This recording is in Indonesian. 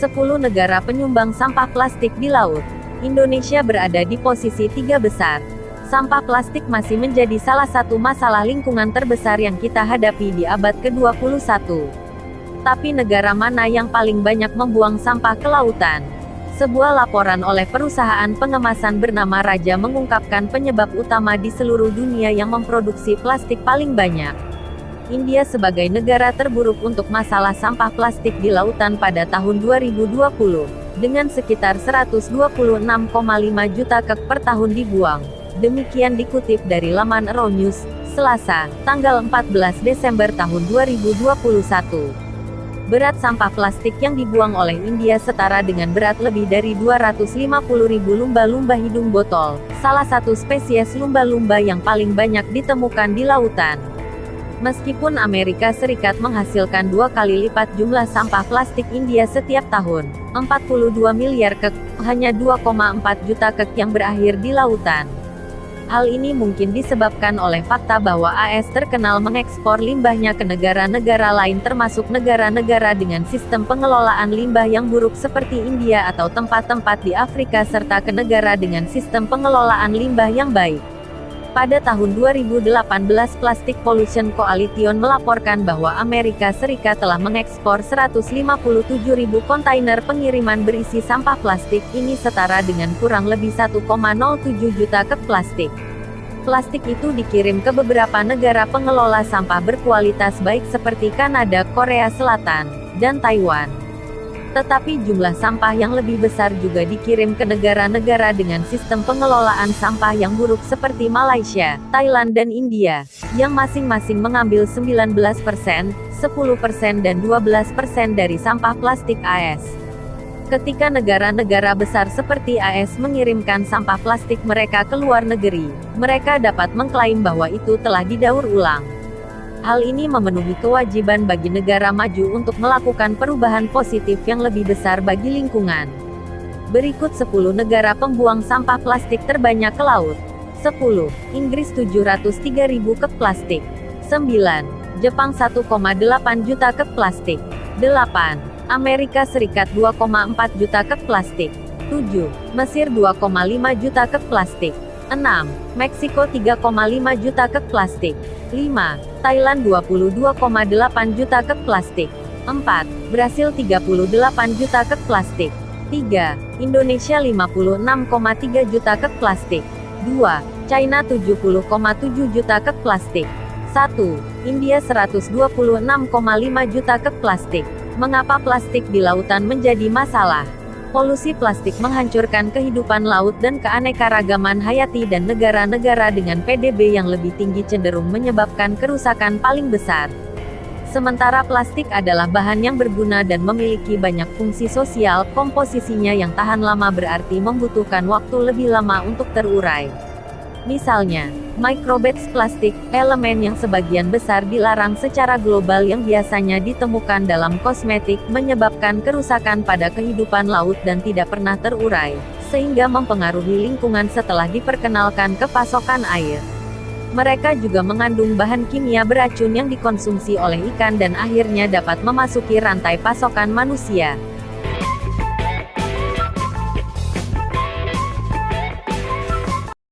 10 negara penyumbang sampah plastik di laut. Indonesia berada di posisi 3 besar. Sampah plastik masih menjadi salah satu masalah lingkungan terbesar yang kita hadapi di abad ke-21. Tapi negara mana yang paling banyak membuang sampah ke lautan? Sebuah laporan oleh perusahaan pengemasan bernama Raja mengungkapkan penyebab utama di seluruh dunia yang memproduksi plastik paling banyak. India sebagai negara terburuk untuk masalah sampah plastik di lautan pada tahun 2020, dengan sekitar 126,5 juta kek per tahun dibuang. Demikian dikutip dari laman Euronews, Selasa, tanggal 14 Desember tahun 2021. Berat sampah plastik yang dibuang oleh India setara dengan berat lebih dari 250.000 lumba-lumba hidung botol, salah satu spesies lumba-lumba yang paling banyak ditemukan di lautan. Meskipun Amerika Serikat menghasilkan 2 kali lipat jumlah sampah plastik India setiap tahun, 42 miliar kek, hanya 2,4 juta kek yang berakhir di lautan. Hal ini mungkin disebabkan oleh fakta bahwa AS terkenal mengekspor limbahnya ke negara-negara lain termasuk negara-negara dengan sistem pengelolaan limbah yang buruk seperti India atau tempat-tempat di Afrika serta ke negara dengan sistem pengelolaan limbah yang baik. Pada tahun 2018 Plastic Pollution Coalition melaporkan bahwa Amerika Serikat telah mengekspor 157.000 kontainer pengiriman berisi sampah plastik, ini setara dengan kurang lebih 1,07 juta kek plastik. Plastik itu dikirim ke beberapa negara pengelola sampah berkualitas baik seperti Kanada, Korea Selatan, dan Taiwan. Tetapi jumlah sampah yang lebih besar juga dikirim ke negara-negara dengan sistem pengelolaan sampah yang buruk seperti Malaysia, Thailand dan India, yang masing-masing mengambil 19%, 10% dan 12% dari sampah plastik AS. Ketika negara-negara besar seperti AS mengirimkan sampah plastik mereka ke luar negeri, mereka dapat mengklaim bahwa itu telah didaur ulang. Hal ini memenuhi kewajiban bagi negara maju untuk melakukan perubahan positif yang lebih besar bagi lingkungan. Berikut 10 negara pembuang sampah plastik terbanyak ke laut. 10. Inggris 703.000 kek plastik. 9. Jepang 1,8 juta kek plastik. 8. Amerika Serikat 2,4 juta kek plastik. 7. Mesir 2,5 juta kek plastik. 6. Meksiko 3,5 juta kek plastik. 5. Thailand 22,8 juta kek plastik. 4. Brasil 38 juta kek plastik. 3. Indonesia 56,3 juta kek plastik. 2. China 70,7 juta kek plastik. 1. India 126,5 juta kek plastik. Mengapa plastik di lautan menjadi masalah? Polusi plastik menghancurkan kehidupan laut dan keanekaragaman hayati dan negara-negara dengan PDB yang lebih tinggi cenderung menyebabkan kerusakan paling besar. Sementara plastik adalah bahan yang berguna dan memiliki banyak fungsi sosial, komposisinya yang tahan lama berarti membutuhkan waktu lebih lama untuk terurai. Misalnya, microbeads plastik, elemen yang sebagian besar dilarang secara global yang biasanya ditemukan dalam kosmetik, menyebabkan kerusakan pada kehidupan laut dan tidak pernah terurai, sehingga mempengaruhi lingkungan setelah diperkenalkan ke pasokan air. Mereka juga mengandung bahan kimia beracun yang dikonsumsi oleh ikan dan akhirnya dapat memasuki rantai pasokan manusia.